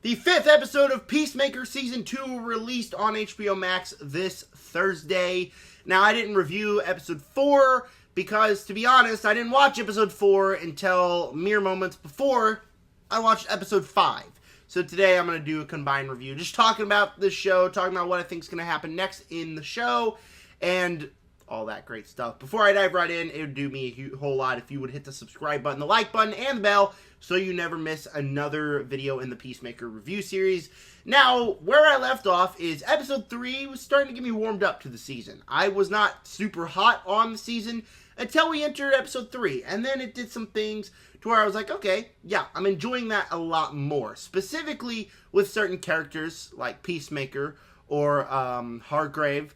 The 5th episode of Peacemaker Season 2 released on HBO Max this Thursday. Now, I didn't review Episode 4 because, to be honest, I didn't watch Episode 4 until mere moments before I watched Episode 5. So today I'm going to do a combined review, just talking about the show, talking about what I think is going to happen next in the show, and all that great stuff. Before I dive right in, it would do me a whole lot if you would hit the subscribe button, the like button, and the bell so you never miss another video in the Peacemaker review series. Now, where I left off is Episode 3 was starting to get me warmed up to the season. I was not super hot on the season until we entered Episode 3, and then it did some things to where I was like, okay, yeah, I'm enjoying that a lot more. Specifically with certain characters like Peacemaker or Hargrave,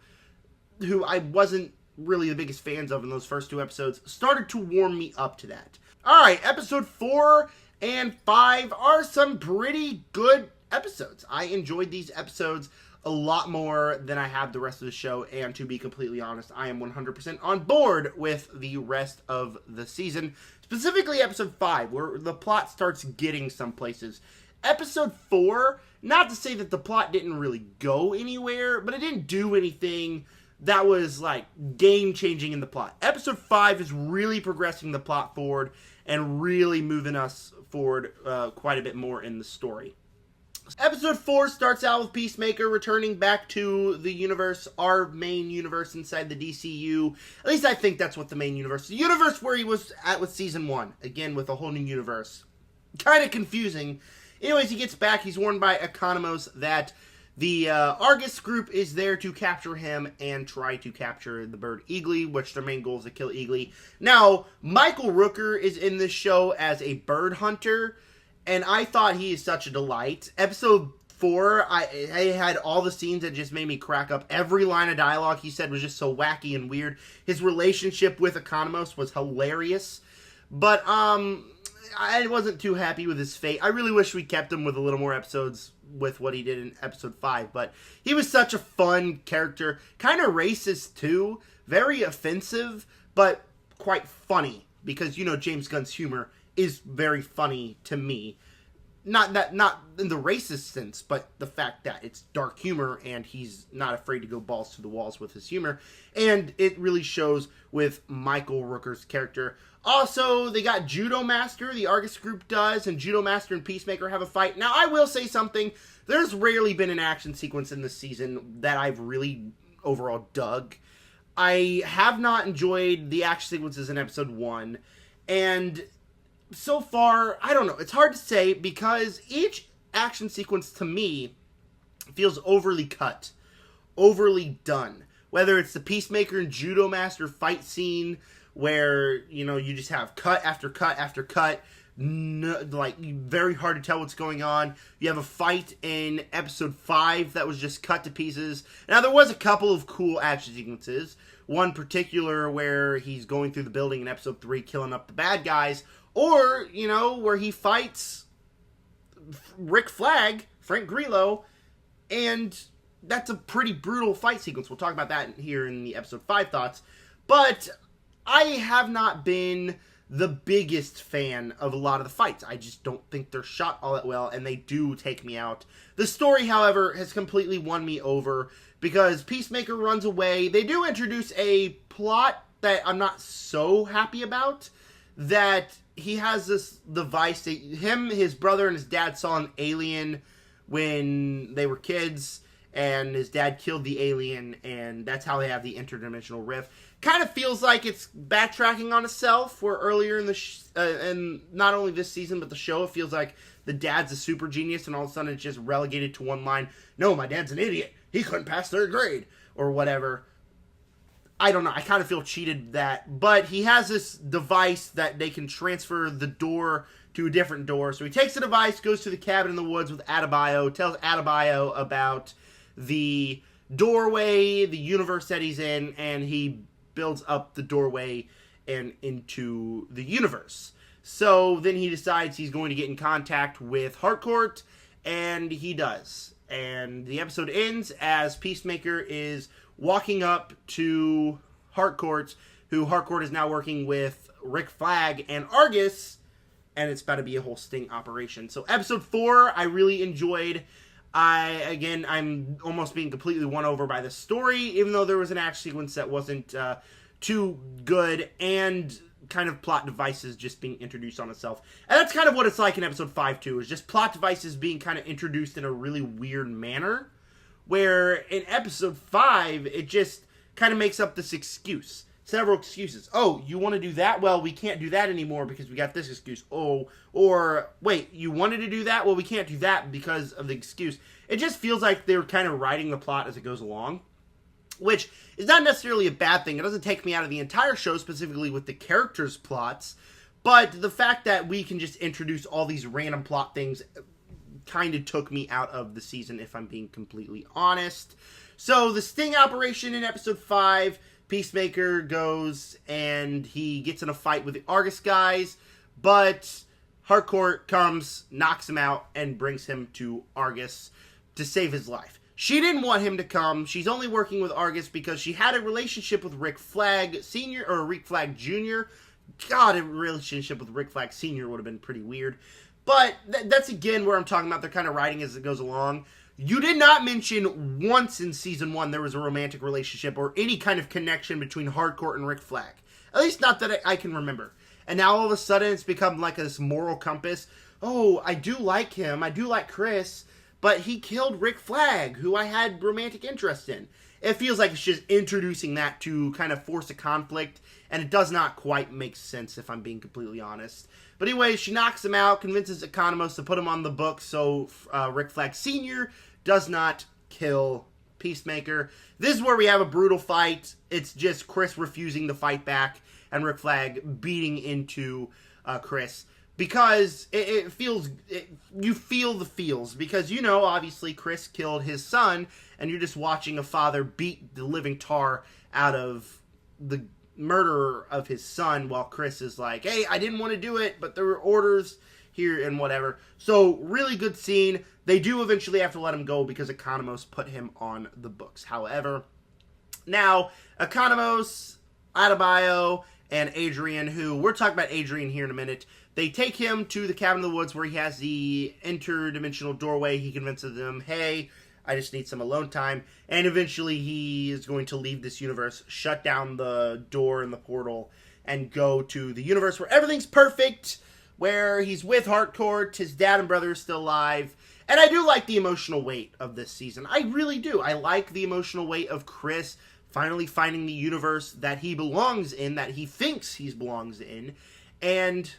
who I wasn't really the biggest fans of in those first two episodes, started to warm me up to that. Alright, episode 4 and 5 are some pretty good episodes. I enjoyed these episodes a lot more than I have the rest of the show, and to be completely honest, I am 100% on board with the rest of the season. Specifically episode 5, where the plot starts getting some places. Episode 4, not to say that the plot didn't really go anywhere, but it didn't do anything that was, like, game-changing in the plot. Episode 5 is really progressing the plot forward and really moving us forward quite a bit more in the story. Episode 4 starts out with Peacemaker returning back to the universe, our main universe inside the DCU. At least I think that's what the main universe is. The universe where he was at with Season 1. Again, with a whole new universe. Kind of confusing. Anyways, he gets back. He's warned by Economos that the Argus group is there to capture him and try to capture the bird Eagly, which their main goal is to kill Eagly. Now, Michael Rooker is in this show as a bird hunter, and I thought he is such a delight. Episode 4, I had all the scenes that just made me crack up. Every line of dialogue he said was just so wacky and weird. His relationship with Economos was hilarious, but I wasn't too happy with his fate. I really wish we kept him with a little more episodes with what he did in episode 5, but he was such a fun character. Kind of racist too, very offensive, but quite funny, because, you know, James Gunn's humor is very funny to me. Not in the racist sense, but the fact that it's dark humor and he's not afraid to go balls to the walls with his humor. And it really shows with Michael Rooker's character. Also, they got Judo Master, the Argus group does, and Judo Master and Peacemaker have a fight. Now, I will say something. There's rarely been an action sequence in this season that I've really overall dug. I have not enjoyed the action sequences in episode 1, and so far, I don't know. It's hard to say because each action sequence to me feels overly cut, overly done. Whether it's the Peacemaker and Judo Master fight scene where, you know, you just have cut after cut after cut, like very hard to tell what's going on. You have a fight in episode 5 that was just cut to pieces. Now, there was a couple of cool action sequences. One particular where he's going through the building in episode 3 killing up the bad guys. Or, you know, where he fights Rick Flag, Frank Grillo, and that's a pretty brutal fight sequence. We'll talk about that here in the episode 5 thoughts. But I have not been the biggest fan of a lot of the fights. I just don't think they're shot all that well, and they do take me out. The story, however, has completely won me over because Peacemaker runs away. They do introduce a plot that I'm not so happy about, that he has this device that him, his brother, and his dad saw an alien when they were kids, and his dad killed the alien, and that's how they have the interdimensional rift. Kind of feels like it's backtracking on itself, where earlier in the and not only this season, but the show, it feels like the dad's a super genius, and all of a sudden it's just relegated to one line, no, my dad's an idiot, he couldn't pass 3rd grade, or whatever. I don't know, I kind of feel cheated that, but he has this device that they can transfer the door to a different door. So he takes the device, goes to the cabin in the woods with Adebayo, tells Adebayo about the doorway, the universe that he's in, and he builds up the doorway and into the universe. So then he decides he's going to get in contact with Harcourt, and he does. And the episode ends as Peacemaker is walking up to Harcourt, who Harcourt is now working with Rick Flag and Argus and it's about to be a whole sting operation. So episode 4, I really enjoyed. I'm almost being completely won over by the story, even though there was an action sequence that wasn't too good, and kind of plot devices just being introduced on itself. And that's kind of what it's like in episode 5 too, is just plot devices being kind of introduced in a really weird manner, where in episode 5, it just kind of makes up this excuse. Several excuses. Oh, you want to do that? Well, we can't do that anymore because we got this excuse. Oh, or wait, you wanted to do that? Well, we can't do that because of the excuse. It just feels like they're kind of writing the plot as it goes along, which is not necessarily a bad thing. It doesn't take me out of the entire show, specifically with the characters' plots, but the fact that we can just introduce all these random plot things kind of took me out of the season, if I'm being completely honest. So, the sting operation in episode 5, Peacemaker goes and he gets in a fight with the Argus guys, but Harcourt comes, knocks him out, and brings him to Argus to save his life. She didn't want him to come. She's only working with Argus because she had a relationship with Rick Flag Sr. or Rick Flag Jr. God, a relationship with Rick Flag Sr. would have been pretty weird. But that's again where I'm talking about they're kind of writing as it goes along. You did not mention once in season 1 there was a romantic relationship or any kind of connection between Harcourt and Rick Flag. At least not that I can remember. And now all of a sudden it's become like this moral compass. Oh, I do like him. I do like Chris. But he killed Rick Flag, who I had romantic interest in. It feels like it's just introducing that to kind of force a conflict. And it does not quite make sense, if I'm being completely honest. But anyway, she knocks him out, convinces Economos to put him on the book so Rick Flag Sr. does not kill Peacemaker. This is where we have a brutal fight. It's just Chris refusing to fight back and Rick Flag beating into Chris. Because you feel the feels. Because, obviously Chris killed his son, and you're just watching a father beat the living tar out of the murderer of his son, while Chris is like, hey, I didn't want to do it, but there were orders here and whatever. So, really good scene. They do eventually have to let him go because Economos put him on the books. However, now, Economos, Adebayo, and Adrian, who, we're talking about Adrian here in a minute, they take him to the cabin in the woods where he has the interdimensional doorway. He convinces them, hey, I just need some alone time. And eventually he is going to leave this universe, shut down the door in the portal, and go to the universe where everything's perfect, where he's with Harcourt, his dad and brother are still alive. And I do like the emotional weight of this season. I really do. I like the emotional weight of Chris finally finding the universe that he belongs in, that he thinks he belongs in, and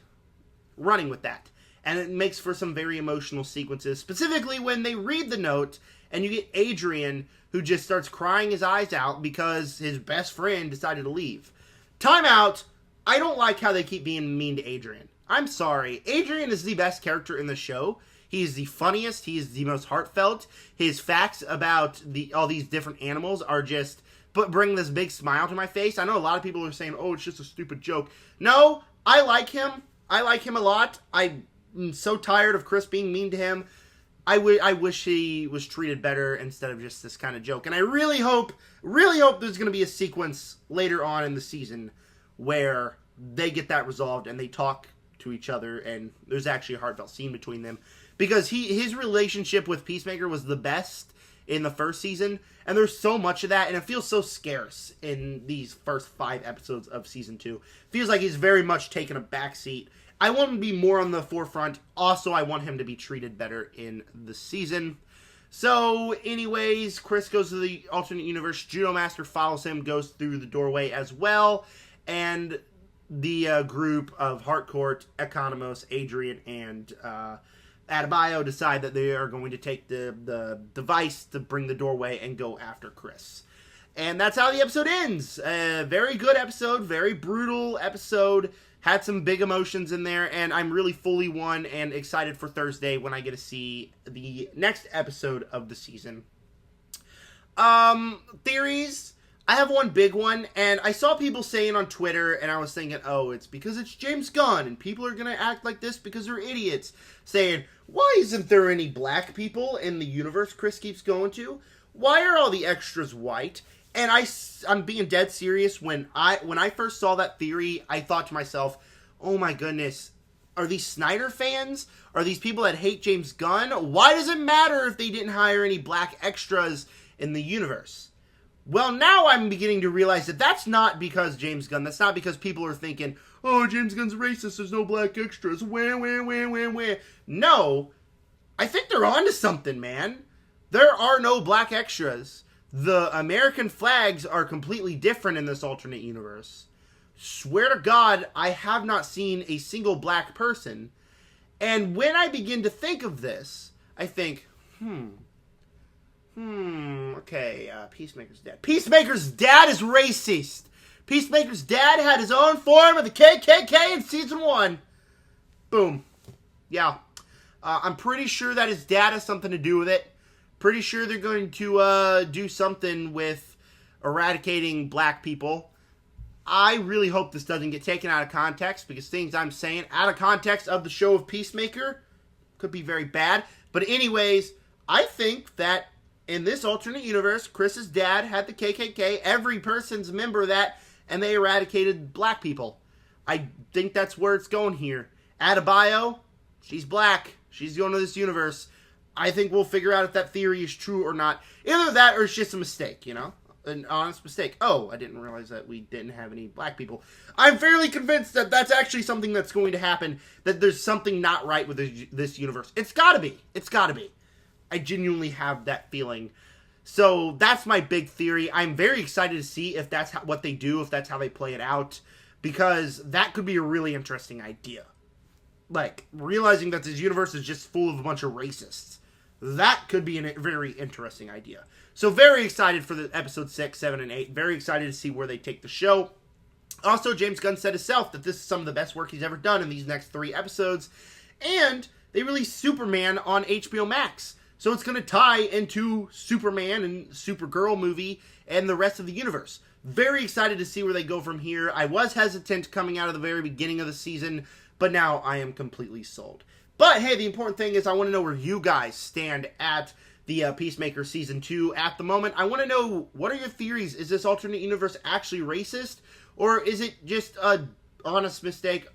running with that. And it makes for some very emotional sequences, specifically when they read the note and you get Adrian, who just starts crying his eyes out because his best friend decided to leave. Time out. I don't like how they keep being mean to Adrian. I'm sorry. Adrian is the best character in the show. He's the funniest. He's the most heartfelt. His facts about all these different animals are just bring this big smile to my face. I know a lot of people are saying, oh, it's just a stupid joke. No, I like him. I like him a lot. I'm so tired of Chris being mean to him. I wish he was treated better instead of just this kind of joke. And I really hope there's going to be a sequence later on in the season where they get that resolved and they talk to each other and there's actually a heartfelt scene between them. Because his relationship with Peacemaker was the best in the first season, and there's so much of that, and it feels so scarce in these first 5 episodes of season 2. Feels like he's very much taken a backseat. I want him to be more on the forefront. Also, I want him to be treated better in the season. So, anyways, Chris goes to the alternate universe. Judo Master follows him, goes through the doorway as well, and the group of Harcourt, Economos, Adrian, and Adebayo decide that they are going to take the device to bring the doorway and go after Chris. And that's how the episode ends. Very good episode, very brutal episode. Had some big emotions in there, and I'm really fully won and excited for Thursday when I get to see the next episode of the season. Theories. I have one big one, and I saw people saying on Twitter, and I was thinking, oh, it's because it's James Gunn, and people are going to act like this because they're idiots. Saying, why isn't there any black people in the universe Chris keeps going to? Why are all the extras white? And I'm being dead serious. When I first saw that theory, I thought to myself, oh my goodness, Are these Snyder fans? Are these people that hate James Gunn? Why does it matter if they didn't hire any black extras in the universe? Well, now I'm beginning to realize that that's not because James Gunn. That's not because people are thinking, oh, James Gunn's racist, there's no black extras. Wah, wah, wah, wah, wah. No, I think they're onto something, man. There are no black extras. The American flags are completely different in this alternate universe. Swear to God, I have not seen a single black person. And when I begin to think of this, I think, okay, Peacemaker's dad. Peacemaker's dad is racist. Peacemaker's dad had his own form of the KKK in season 1. Boom. Yeah. I'm pretty sure that his dad has something to do with it. Pretty sure they're going to do something with eradicating black people. I really hope this doesn't get taken out of context, because things I'm saying out of context of the show of Peacemaker could be very bad. But anyways, I think that in this alternate universe, Chris's dad had the KKK. Every person's a member of that, and they eradicated black people. I think that's where it's going here. Adebayo, she's black. She's going to this universe. I think we'll figure out if that theory is true or not. Either that or it's just a mistake, you know? An honest mistake. Oh, I didn't realize that we didn't have any black people. I'm fairly convinced that that's actually something that's going to happen, that there's something not right with this universe. It's gotta be. It's gotta be. I genuinely have that feeling. So that's my big theory. I'm very excited to see if that's what they do, if that's how they play it out, because that could be a really interesting idea. Like, realizing that this universe is just full of a bunch of racists. That could be a very interesting idea. So very excited for the episode 6, 7, and 8. Very excited to see where they take the show. Also, James Gunn said himself that this is some of the best work he's ever done in these next 3 episodes. And they released Superman on HBO Max. So it's going to tie into Superman and Supergirl movie and the rest of the universe. Very excited to see where they go from here. I was hesitant coming out of the very beginning of the season, but now I am completely sold. But hey, the important thing is I want to know where you guys stand at the Peacemaker Season 2 at the moment. I want to know, what are your theories? Is this alternate universe actually racist? Or is it just a honest mistake?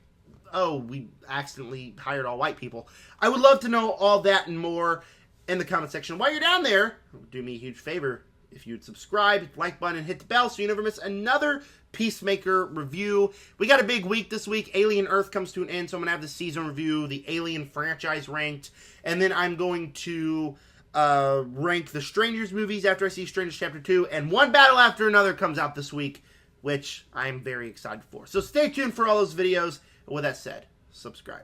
Oh, we accidentally hired all white people. I would love to know all that and more in the comment section. While you're down there, do me a huge favor. If you'd subscribe, hit the like button, and hit the bell so you never miss another Peacemaker review. We got a big week this week. Alien Earth comes to an end, so I'm going to have the season review, the Alien franchise ranked, and then I'm going to rank the Strangers movies after I see Strangers Chapter 2, and one battle after another comes out this week, which I'm very excited for. So stay tuned for all those videos. And with that said, subscribe.